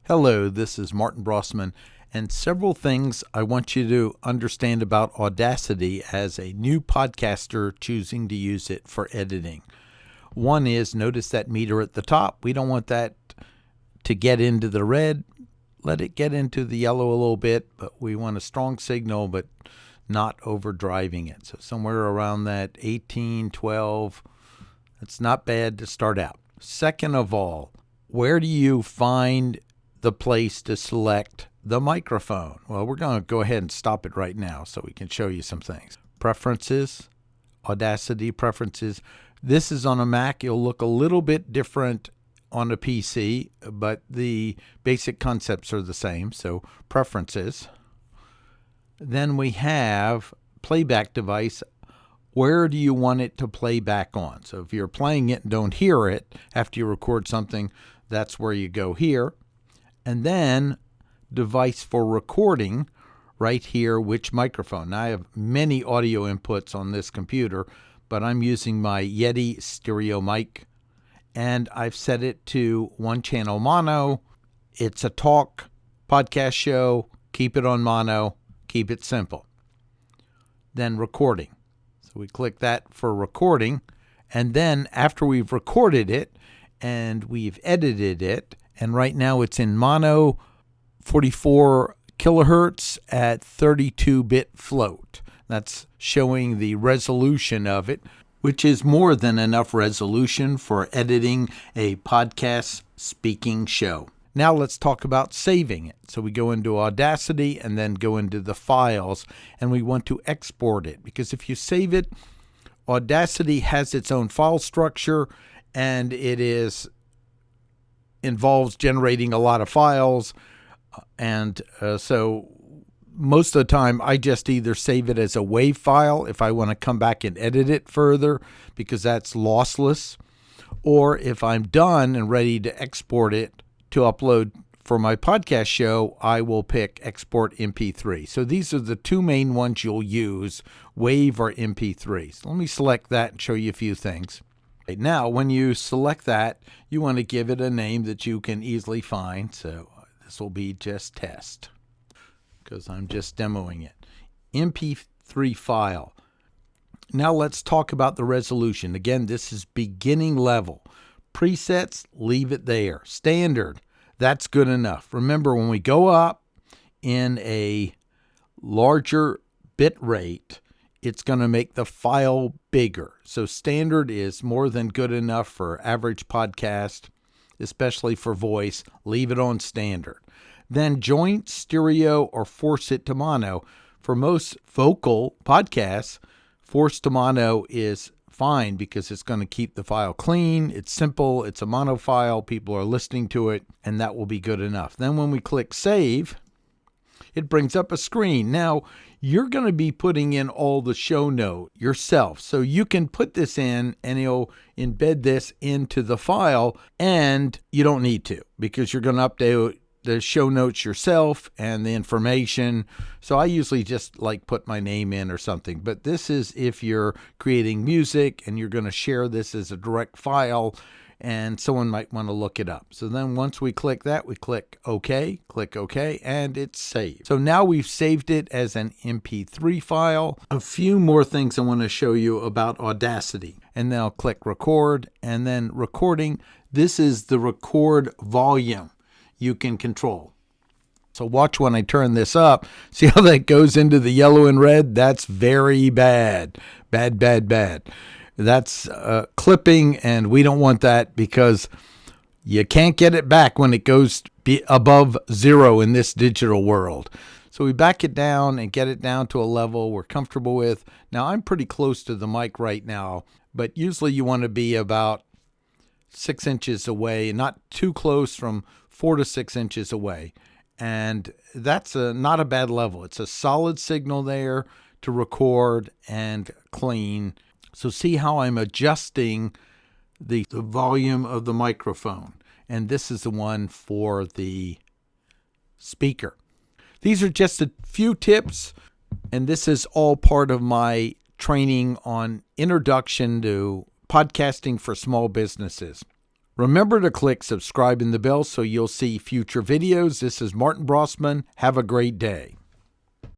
Hello, this is Martin Brossman, and several things I want you to understand about Audacity as a new podcaster choosing to use it for editing. One is, notice that meter at the top. We don't want that to get into the red. Let it get into the yellow a little bit, but we want a strong signal, but not overdriving it. So somewhere around that 18, 12, that's not bad to start out. Second of all, where do you find the place to select the microphone? Well, we're going to go ahead and stop it right now so we can show you some things. Preferences, Audacity preferences. This is on a Mac. It'll look a little bit different on a PC, but the basic concepts are the same. So preferences. Then we have playback device. Where do you want it to play back on? So if you're playing it and don't hear it after you record something, that's where you go here. And then device for recording, right here, which microphone. Now I have many audio inputs on this computer, but I'm using my Yeti stereo mic, and I've set it to one channel mono. It's a talk podcast show. Keep it on mono. Keep it simple. Then recording. So we click that for recording, and then after we've recorded it and we've edited it, and right now it's in mono, 44 kilohertz at 32-bit float. That's showing the resolution of it, which is more than enough resolution for editing a podcast speaking show. Now let's talk about saving it. So we go into Audacity and then go into the files, and we want to export it, because if you save it, Audacity has its own file structure, and it involves generating a lot of files. And so most of the time I just either save it as a WAV file if I want to come back and edit it further, because that's lossless, or if I'm done and ready to export it to upload for my podcast show, I will pick export MP3. So these are the two main ones you'll use, WAV or MP3. So let me select that and show you a few things. Now, when you select that, you want to give it a name that you can easily find. So this will be just test, because I'm just demoing it. MP3 file. Now let's talk about the resolution. Again, this is beginning level. Presets, leave it there. Standard, that's good enough. Remember, when we go up in a larger bit rate, it's going to make the file bigger. So standard is more than good enough for average podcast, especially for voice. Leave it on standard. Then joint, stereo, or force it to mono. For most vocal podcasts, force to mono is fine, because it's going to keep the file clean. It's simple. It's a mono file. People are listening to it, and that will be good enough. Then when we click save, it brings up a screen. Now, you're going to be putting in all the show note yourself. So you can put this in, and it'll embed this into the file, and you don't need to, because you're going to update the show notes yourself and the information. So I usually just put my name in or something. But this is if you're creating music and you're going to share this as a direct file, and someone might want to look it up. So then once we click that, we click OK, and it's saved. So now we've saved it as an MP3 file. A few more things I want to show you about Audacity. And then I'll click record, and then recording. This is the record volume you can control. So watch when I turn this up. See how that goes into the yellow and red? That's very bad. Bad. That's clipping, and we don't want that, because you can't get it back when it goes above 0 in this digital world. So we back it down and get it down to a level we're comfortable with. Now, I'm pretty close to the mic right now, but usually you want to be about 6 inches away, not too close, from 4 to 6 inches away. And that's not a bad level. It's a solid signal there to record and clean. So see how I'm adjusting the volume of the microphone. And this is the one for the speaker. These are just a few tips, and this is all part of my training on introduction to podcasting for small businesses. Remember to click subscribe and the bell so you'll see future videos. This is Martin Brossman. Have a great day.